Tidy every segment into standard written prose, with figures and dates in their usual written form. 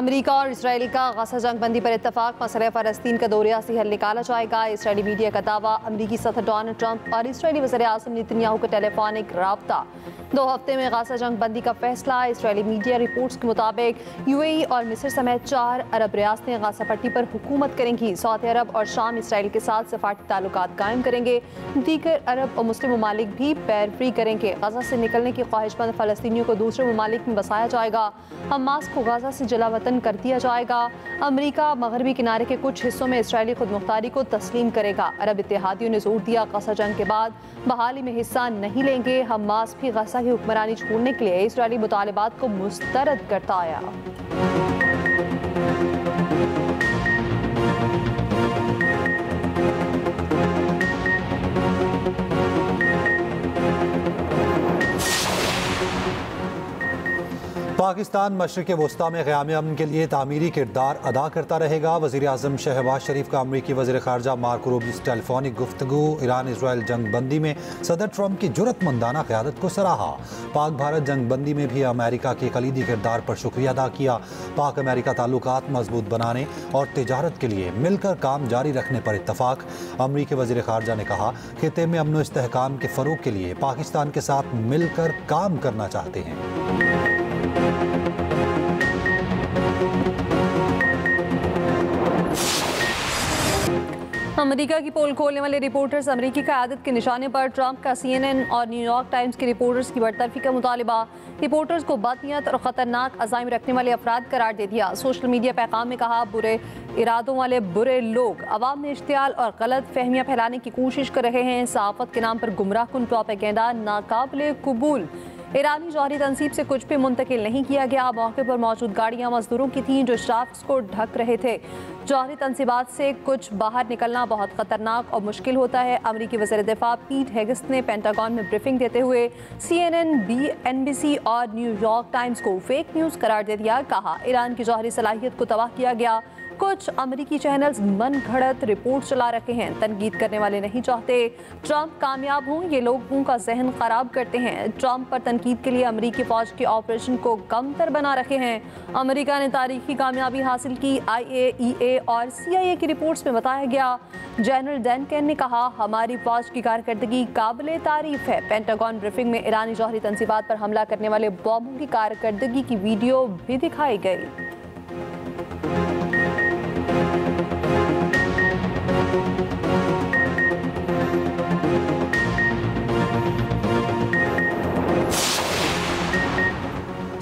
America और Israel का गजा जंग बंदी पर इत्तफाक, मसला फ़लस्तीन का दो रियासी हल निकाला जाएगा। इसराइली मीडिया का दावा, अमेरिकी सदर डोनाल्ड ट्रंप और इसराइली वज़ीर आज़म नेतन्याहू का टेलीफोनिक रब्ता। 2 हफ्ते में गजा जंग बंदी का फैसला। इसराइली मीडिया रिपोर्ट्स के मुताबिक यूएई और मिस्र समेत 4 अरब रियासतें गजा पट्टी पर हुकूमत करेंगी। सऊदी अरब और शाम इसराइल के साथ सफारती ताल्लुकात कायम करेंगे। दीगर अरब और मुस्लिम ममालिक भी पैरवी करेंगे। गजा से निकलने की ख्वाहिशमंद फ़लस्तीनियों को दूसरे ममालिक में बसाया जाएगा। हमास को गजा से जलावतन कर दिया जाएगा। अमेरिका मगरबी किनारे के कुछ हिस्सों में इसराइली खुदमुख्तारी को तस्लीम करेगा। अरब इत्तेहादियों ने जोर दिया, गजा जंग के बाद बहाली में हिस्सा नहीं लेंगे। हमास भी गजा की हुक्मरानी छोड़ने के लिए इसराइली मुतालिबात को मुस्तरद करता आया। पाकिस्तान मशरिक़ वस्ता में क़याम अमन के लिए तामीरी किरदार अदा करता रहेगा। वज़ीर आज़म शहबाज शरीफ का अमरीकी वज़ीर ख़ारजा मार्को रूबियो से टेलीफोनिक गुफ्तगू। ईरान इसराइल जंग बंदी में सदर ट्रंप की जुर्रतमंदाना क़यादत को सराहा। पाक भारत जंग बंदी में भी अमेरिका के कलीदी किरदार पर शुक्रिया अदा किया। पाक अमेरिका ताल्लुकात मजबूत बनाने और तिजारत के लिए मिलकर काम जारी रखने पर इत्तफाक। अमरीकी वज़ीर ख़ारजा ने कहा, खित्ते में अमन व इस्तेहकाम के फ़रोग़ के लिए पाकिस्तान के साथ मिलकर काम करना चाहते हैं। अमेरिका की पोल खोलने वाले रिपोर्टर्स अमेरिकी क़यादत के निशाने पर। ट्रंप का CNN और न्यूयॉर्क टाइम्स के रिपोर्टर्स की बरतरफी का मुतालिबा। रिपोर्टर्स को बदनीयत और ख़तरनाक अज़ाइम रखने वाले अफराद करार दे दिया। सोशल मीडिया पैगाम में कहा, बुरे इरादों वाले बुरे लोग अवाम में इश्तियाल और गलत फहमियाँ फैलाने की कोशिश कर रहे हैं। सहाफ़त के नाम पर गुमराह कुन प्रोपेगेंडा नाकाबिले कबूल। ईरानी जौहरी तनसीब से कुछ भी मुंतकिल नहीं किया गया। मौके पर मौजूद गाड़ियाँ मजदूरों की थीं जो शाफ्ट्स को ढक रहे थे। जौहरी तनसीबात से कुछ बाहर निकलना बहुत ख़तरनाक और मुश्किल होता है। अमरीकी वज़ीर दिफ़ा पीट हेगेस ने पेंटागन में ब्रीफिंग देते हुए CNN, NBC और न्यूयॉर्क टाइम्स को फेक न्यूज़ करार दे दिया। कहा, ईरान की जौहरी सलाहियत को तबाह किया गया। कुछ अमेरिकी चैनल्स मन घड़त रिपोर्ट चला रहे हैं। तनकीद करने वाले नहीं चाहते ट्रंप कामयाब हों। ये लोगों का जहन खराब करते हैं। ट्रंप पर तनकीद के लिए अमेरिकी फौज के ऑपरेशन को कमतर बना रखे हैं। अमेरिका ने तारीखी कामयाबी हासिल की। IAEA और CIA की रिपोर्ट्स में बताया गया। जनरल डनकन ने कहा, हमारी फौज की कारकर्दगी काबिले तारीफ है। पेंटागन ब्रीफिंग में ईरानी जौहरी तनसीबात पर हमला करने वाले बॉम्बों की कारकर्दगी की वीडियो भी दिखाई गई।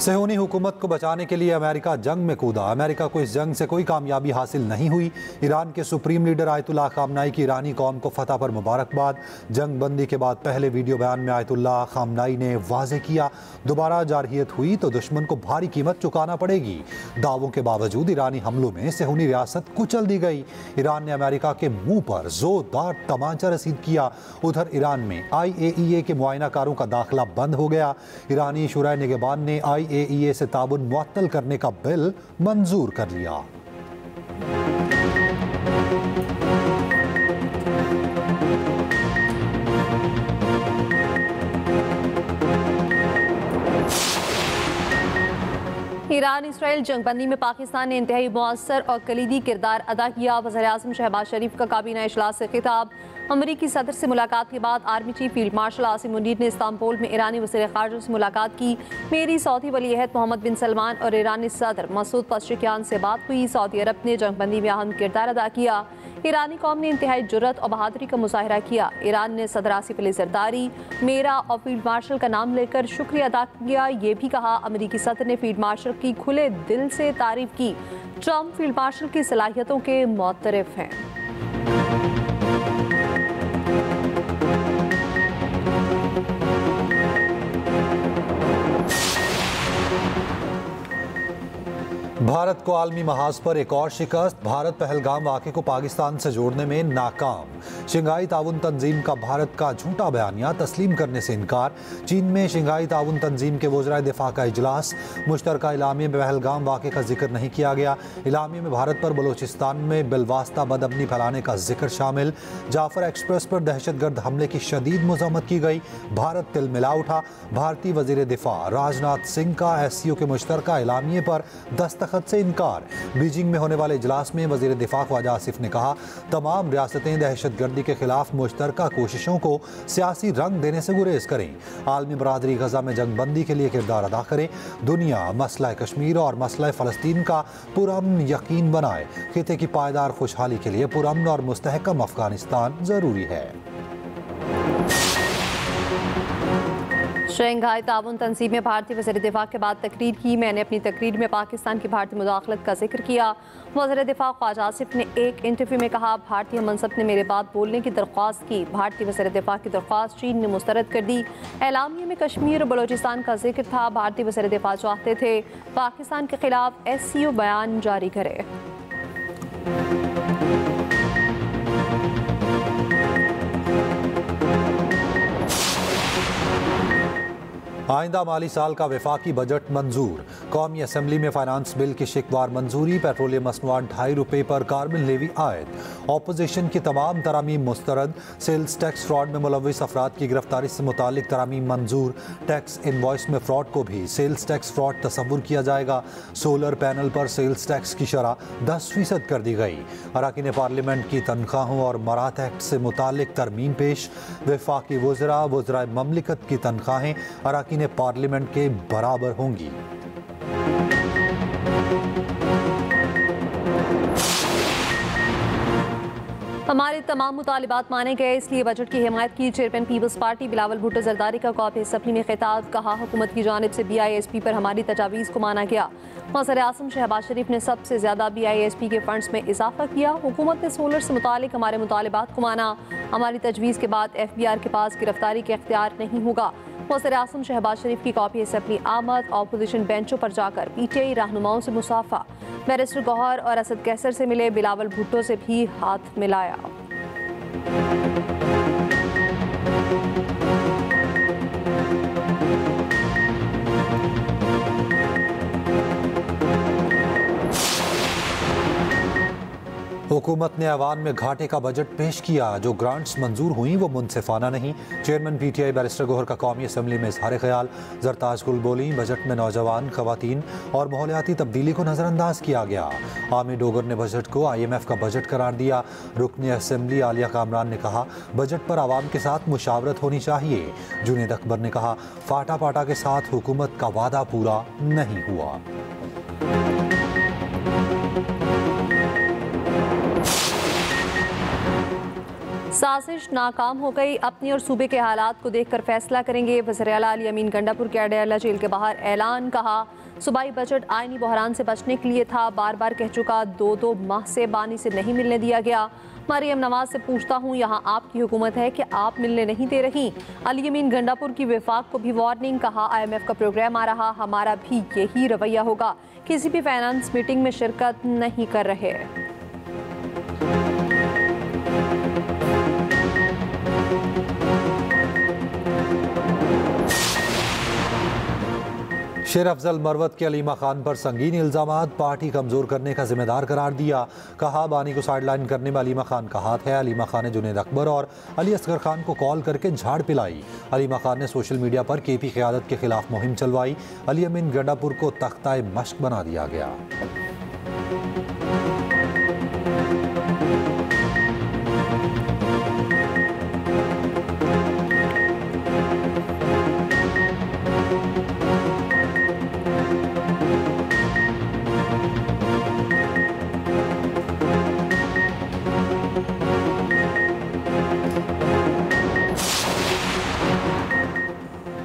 सेहूनी हुकूमत को बचाने के लिए अमेरिका जंग में कूदा। अमेरिका को इस जंग से कोई कामयाबी हासिल नहीं हुई। ईरान के सुप्रीम लीडर आयतुल्लाह खामनाई की ईरानी कौम को फतह पर मुबारकबाद। जंग बंदी के बाद पहले वीडियो बयान में आयतुल्लाह खामनाई ने वाज़ेह किया, दोबारा जारहियत हुई तो दुश्मन को भारी कीमत चुकाना पड़ेगी। दावों के बावजूद ईरानी हमलों में सेहूनी रियासत कुचल दी गई। ईरान ने अमेरिका के मुंह पर जोरदार तमाचा रसीद किया। उधर ईरान में IAEA के मुआयनाकारों का दाखिला बंद हो गया। ईरानी शुरा निगहबान ने IAEA से ताबुन मुअत्तल करने का बिल मंजूर कर लिया। ईरान इसराइल जंगबंदी में पाकिस्तान ने इंतहाई मौसर और कलीदी किरदार अदा किया। वज़ीर आज़म शहबाज शरीफ का काबीना इजलास से खिताब। अमरीकी सदर से मुलाकात के बाद army chief field marshal Asim Munir ने इस्तांबुल में ईरानी वज़ीर ख़ारजा से मुलाकात की। मेरी सऊदी वली अहद मोहम्मद बिन सलमान और ईरानी सदर मसूद पज़ेश्कियान से बात हुई। सऊदी अरब ने जंगबंदी में अहम किरदार अदा किया। ईरानी कौम ने इंतहाई जुर्रत और बहादुरी का मुजाहिरा किया। ईरान ने सदर आसिफ अली ज़रदारी, मेरा और फील्ड मार्शल का नाम लेकर शुक्रिया अदा किया। ये भी कहा, अमरीकी सदर ने फील्ड मार्शल की खुले दिल से तारीफ की। ट्रंप फील्ड मार्शल की सलाहियतों के मुअत्तरिफ हैं। भारत को आलमी महाज पर एक और शिकस्त। भारत पहलगाम वाक़े को पाकिस्तान से जोड़ने में नाकाम। शंघाई ताउन तंजीम का भारत का झूठा बयानिया तस्लीम करने से इनकार। चीन में शंघाई ताउन तंजीम के वज़राए दिफा का इजलास। मुश्तरका इलामिया में पहलगाम वाक़े का जिक्र नहीं किया गया। इलामिया में भारत पर बलोचिस्तान में बिलवास्ता बदअमनी फैलाने का जिक्र शामिल। जाफर एक्सप्रेस पर दहशतगर्द हमले की शदीद मज़म्मत की गई। भारत तिलमिला उठा। भारतीय वज़ीर दिफा राजनाथ सिंह का SCO के मुश्तरका इलामिया पर दस्तखत मुदाखलत से इनकार। बीजिंग में होने वाले इजलास में वज़ीर दिफा ख्वाजा आसिफ ने कहा, तमाम रियासतें दहशतगर्दी के खिलाफ मुश्तरका कोशिशों को सियासी रंग देने से गुरेज करें। आलमी बरादरी गजा में जंगबंदी के लिए किरदार अदा करे। दुनिया मसला कश्मीर और मसला फ़लस्तीन का पुरअमन यकीन बनाए। खिते की पायदार खुशहाली के लिए पुरअमन और मुस्तहकम अफगानिस्तान ज़रूरी है। शंघाई ताउन तंजीम में भारतीय वज़ीर दिफा के बाद तकरीर की। मैंने अपनी तकरीर में पाकिस्तान की भारतीय मुदाखलत का जिक्र किया। वज़ीर दिफा ख्वाजा आसिफ ने एक इंटरव्यू में कहा, भारतीय मनसब ने मेरे बाद बोलने की दरख्वास्त की। भारतीय वज़ीर दिफा की दरख्वास्त चीन ने मुस्तरद कर दी। एलामिया में कश्मीर और बलोचिस्तान का जिक्र था। भारतीय वज़ीर दिफा चाहते थे पाकिस्तान के खिलाफ SCO बयान जारी करे। आइंदा माली साल का वफाकी बजट मंजूर। कौमी असम्बली में फाइनेंस बिल की शिकवार मंजूरी। पेट्रोलियम मसनूआत ₹2.5 पर कार्बन लेवी आयद। ऑपोजिशन की तमाम तरामीम मुस्तरद। सेल्स टैक्स फ्रॉड में मुलविस अफराद की गिरफ्तारी से मुतालिक तरामीम मंजूर। टैक्स इनवॉइस में फ्रॉड को भी सेल्स टैक्स फ्रॉड तस्वुर किया जाएगा। सोलर पैनल पर सेल्स टैक्स की शरह 10% कर दी गई। अरकान पार्लियामेंट की तनख्वाहों और मरात एक्ट से मुतालिक तरमीम पेश। वफाकी वज़राए ममलिकत की तनख्वाहें अरकान पार्लियामेंट के बराबर होंगी। हमारे तमाम मुतालिबात माने गए, इसलिए बजट की हिमायत की। चेयरमैन पीपल्स पार्टी बिलावल भुट्टो जरदारी का कौमी असम्बली में खिताब। कहा, हुकूमत की जानिब से BISP पर हमारी तजावीज़ को माना गया। वज़ीर आज़म शहबाज शरीफ ने सबसे ज़्यादा BISP के फंड्स में इजाफा किया। हुकूमत ने सोलर से मुतालिक हमारे मुतालिबात को माना। हमारी तजवीज़ के बाद FBR के पास गिरफ्तारी के इख्तियार नहीं होगा। वज़ीर आज़म शहबाज शरीफ की कौमी असम्बली आमद। अपोजिशन बेंचों पर जाकर PTI रहनुमाओं से मुसाफा। बैरिस्टर गौहर और असद कैसर से मिले। बिलावल भुट्टो से भी हाथ मिलाया। हुकूमत ने ऐवान में घाटे का बजट पेश किया। जो ग्रांट्स मंजूर हुई वो मुनसिफाना नहीं। चेयरमैन PTI बैरिस्टर गौहर का कौमी असम्बली में इजहार ख्याल। जरताज गुल बोली, बजट में नौजवान, खवातीन और माहौलियाती तब्दीली को नज़रअंदाज किया गया। आमी डोगर ने बजट को IMF का बजट करार दिया। रुकन असम्बली आलिया कामरान ने कहा, बजट पर आवाम के साथ मुशावरत होनी चाहिए। जुनेद अकबर ने कहा, फाटा पाटा के साथ हुकूमत का वादा पूरा नहीं हुआ। साजिश नाकाम हो गई। अपनी और सूबे के हालात को देखकर फैसला करेंगे। वज़ीर आला अली अमीन गंडापुर के अडयाला जेल के बाहर ऐलान। कहा, सूबाई बजट आईनी बहरान से बचने के लिए था। बार बार कह चुका, 2 माह से बानी से नहीं मिलने दिया गया। मरियम नवाज से पूछता हूँ, यहाँ आपकी हुकूमत है कि आप मिलने नहीं दे रही। अली अमीन गंडापुर की वफाक को भी वार्निंग। कहा, IMF का प्रोग्राम आ रहा, हमारा भी यही रवैया होगा। किसी भी फाइनेंस मीटिंग में शिरकत नहीं कर रहे। शेर अफजल मरवत के अलीमा खान पर संगीन इल्जामात। पार्टी कमजोर करने का जिम्मेदार करार दिया। कहा, बानी को साइडलाइन करने में अलीमा खान का हाथ है। अलीमा खान ने जुनेद अकबर और अली असगर खान को कॉल करके झाड़ पिलाई। अलीमा खान ने सोशल मीडिया पर KP क़यादत के खिलाफ मुहिम चलवाई। अली अमीन गंडापुर को तख्ताए मश्क बना दिया गया।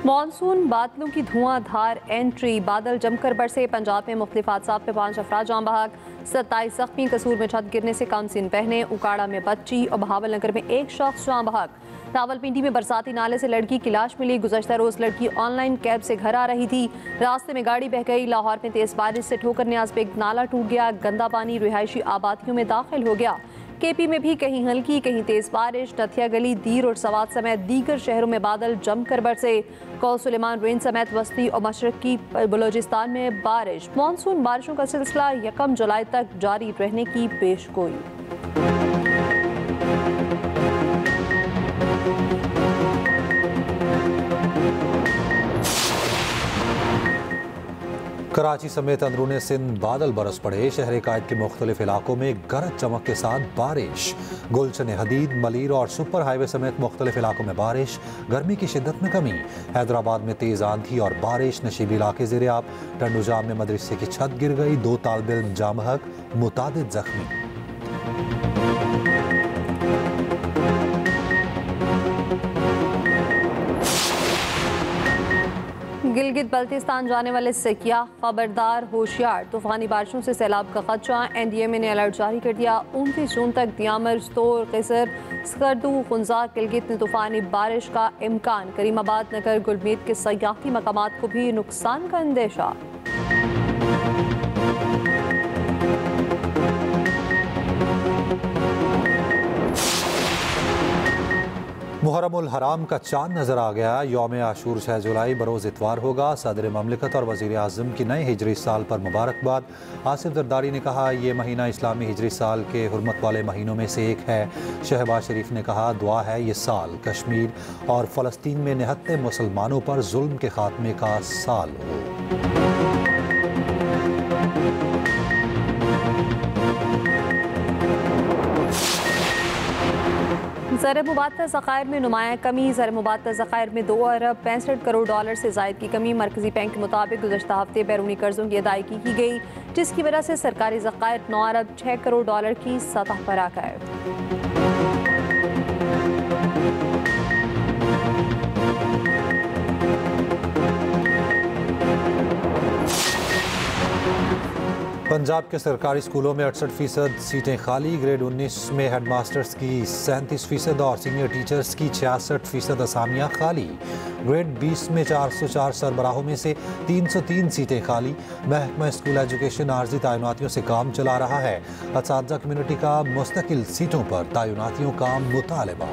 मानसून बादलों की धुआंधार एंट्री। बादल जमकर बरसे। पंजाब में मुख्तलिफ हादसात में 5 अफराद जान बहक, 27 जख्मी। कसूर में छत गिरने से कमसिन बहने। उकाड़ा में बच्ची और बहावलनगर में एक शख्स जान बहक। रावलपिंडी में बरसाती नाले से लड़की की लाश मिली। गुज़श्ता रोज लड़की ऑनलाइन कैब से घर आ रही थी। रास्ते में गाड़ी बह गई। लाहौर में तेज बारिश से ठोकर न्याज पे एक नाला टूट गया। गंदा पानी रिहायशी आबादियों में दाखिल हो गया। KP में भी कहीं हल्की कहीं तेज बारिश। नथिया गली, दीर और सवात समेत दीगर शहरों में बादल जमकर बरसे। कौ सुलेमान रेंज समेत वस्ती और मशरकी बलोचिस्तान में बारिश। मानसून बारिशों का सिलसिला 1 जुलाई तक जारी रहने की पेशगोई। कराची समेत अंदरूनी सिंध बादल बरस पड़े। शहर कायद के मुख्तलिफ इलाकों में गरज चमक के साथ बारिश। गुलशन हदीद, मलीर और सुपर हाईवे समेत मुख्तलिफ इलाकों में बारिश। गर्मी की शिद्दत में कमी। हैदराबाद में तेज आंधी और बारिश। नशीबी इलाके ज़ेर-ए-आब। टंडुजाम में मदरसे की छत गिर गई। 2 तालिब इल्म जाम हक, मुतादिद जख्मी। गिलगित बल्तिस्तान जाने वाले सियाह खबरदार, होशियार। तूफानी बारिशों से सैलाब का खदशा। NDMA ने अलर्ट जारी कर दिया। 29 जून तक दियामर, स्तोर, खिसर, स्कर्दू, खुंजार, गिलगित में तूफानी बारिश का इम्कान। करीमाबाद, नगर, गुलमीत के सयाहती मकामात को भी नुकसान का अंदेशा। मुहर्रमुल हराम का चांद नजर आ गया। यौम आशूर 6 जुलाई बरोज़ इतवार होगा। सदर ममलिकत और वज़ीर आज़म की नए हिजरी साल पर मुबारकबाद। आसिफ जरदारी ने कहा, ये महीना इस्लामी हिजरी साल के हुर्मत वाले महीनों में से एक है। शहबाज शरीफ ने कहा, दुआ है ये साल कश्मीर और फ़लस्तीन में निहत्ते मुसलमानों पर जुल्म के खात्मे का साल हो। ज़र मुबादला ज़ख़ायर में नुमाया कमी। ज़र मुबादला ज़ख़ायर में 2 अरब 65 करोड़ डॉलर से ज़ायद की कमी। मरकज़ी बैंक के मुताबिक गुज़श्ता हफ्ते बैरूनी कर्ज़ों की अदायगी की गई, जिसकी वजह से सरकारी ज़ख़ायर 9 अरब 6 करोड़ डॉलर की सतह पर आ गए। पंजाब के सरकारी स्कूलों में 68% सीटें खाली। ग्रेड 19 में हेडमास्टर्स की 37% और सीनियर टीचर्स की 66% असामियाँ खाली। ग्रेड 20 में 404 सरबराहों में से 303 सीटें खाली। महकमा स्कूल एजुकेशन आर्जी तैनातियों से काम चला रहा है। असातिज़ा कम्यूनिटी का मुस्तकिल सीटों पर तैनातियों का मुतालबा।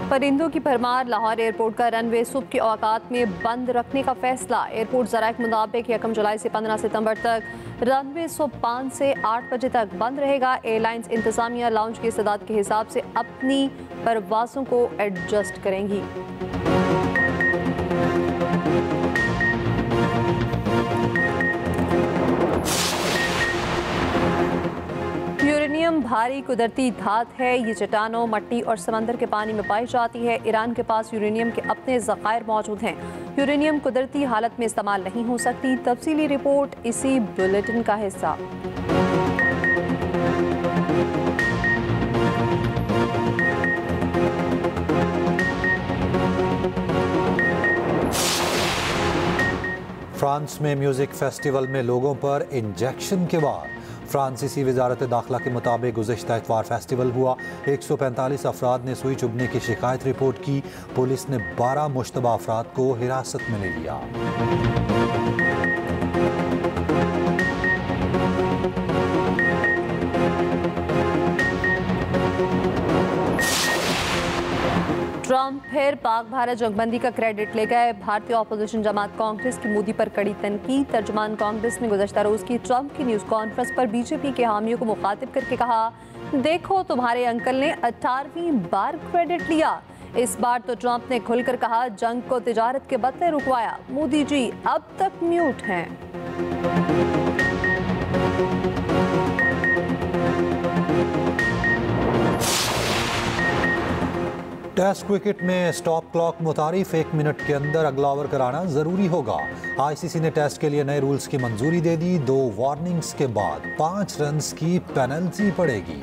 परिंदों की भरमार। लाहौर एयरपोर्ट का रनवे सुबह के औकात में बंद रखने का फैसला। एयरपोर्ट ज़राए के मुताबिक 1 जुलाई से 15 सितंबर तक रनवे सुबह 5 से 8 बजे तक बंद रहेगा। एयरलाइंस इंतजामिया लाउंज की इस्तेदाद के हिसाब से अपनी परवाज़ों को एडजस्ट करेंगी। यूरेनियम भारी कुदरती धात है। ये चट्टानों, मिट्टी और समंदर के पानी में पाई जाती है। ईरान के पास यूरेनियम के अपने ज़ख़ायर मौजूद हैं। यूरेनियम कुदरती हालत में इस्तेमाल नहीं हो सकती। तफसीली रिपोर्ट इसी बुलेटिन का हिस्सा। फ्रांस में म्यूजिक फेस्टिवल में लोगों पर इंजेक्शन के बाद। फ्रांसीसी वजारत दाखिला के मुताबिक गुज़श्ता इतवार फेस्टिवल हुआ। 145 अफराद ने सुई चुभने की शिकायत रिपोर्ट की। पुलिस ने 12 मुश्तबा अफराद को हिरासत में ले लिया। ट्रंप फिर पाक भारत जंगबंदी का क्रेडिट ले गए। भारतीय अपोजिशन जमात कांग्रेस की मोदी पर कड़ी तनकीद। तर्जुमान कांग्रेस ने गुज़श्ता रोज़ की ट्रंप की न्यूज़ कॉन्फ्रेंस पर बीजेपी के हामियों को मुखातिब करके कहा, देखो तुम्हारे अंकल ने 18वीं बार क्रेडिट लिया। इस बार तो ट्रंप ने खुलकर कहा, जंग को तिजारत के बदले रुकवाया। मोदी जी अब तक म्यूट हैं। टेस्ट क्रिकेट में स्टॉप क्लॉक मुतारिफ 1 मिनट के अंदर अगला ओवर कराना जरूरी होगा। ICC ने टेस्ट के लिए नए रूल्स की मंजूरी दे दी। 2 वार्निंग्स के बाद 5 रन्स की पेनल्टी पड़ेगी।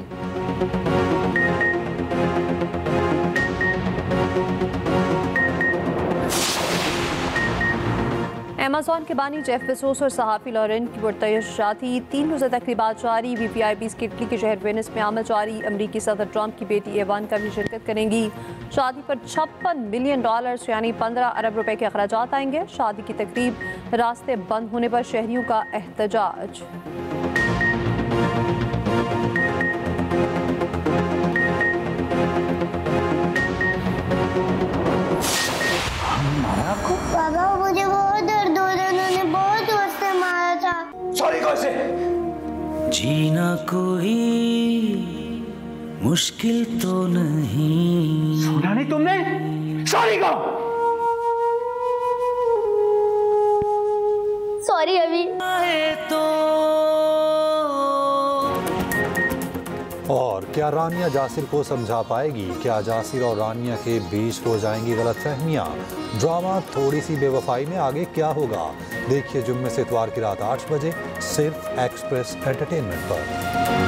अमेज़न के बानी जेफ बेज़ोस और सहाफ़ी लॉरेन की पुरतशाती 3 रोज़ा तकरीबात जारी। VVIPs की इटली के शहर वेनिस में आमद जारी। अमरीकी सदर ट्रंप की बेटी इवांका भी शिरकत करेंगी। शादी पर $56 मिलियन यानी 15 अरब रुपए के अखराजात आएंगे। शादी की तकरीब रास्ते बंद होने पर शहरियों का एहतजाज। बाबा मुझे बहुत दर्द हो रहा है, उन्होंने बहुत जोर से मारा था। सॉरी कैसे? जीना कोई मुश्किल तो नहीं। सुना नहीं तुमने? सॉरी कहो। सॉरी अभी। और क्या रानिया जासिर को समझा पाएगी? क्या जासिर और रानिया के बीच हो जाएंगी गलतफहमियां? ड्रामा थोड़ी सी बेवफाई में आगे क्या होगा? देखिए जुम्मे से इतवार की रात 8 बजे सिर्फ एक्सप्रेस एंटरटेनमेंट पर।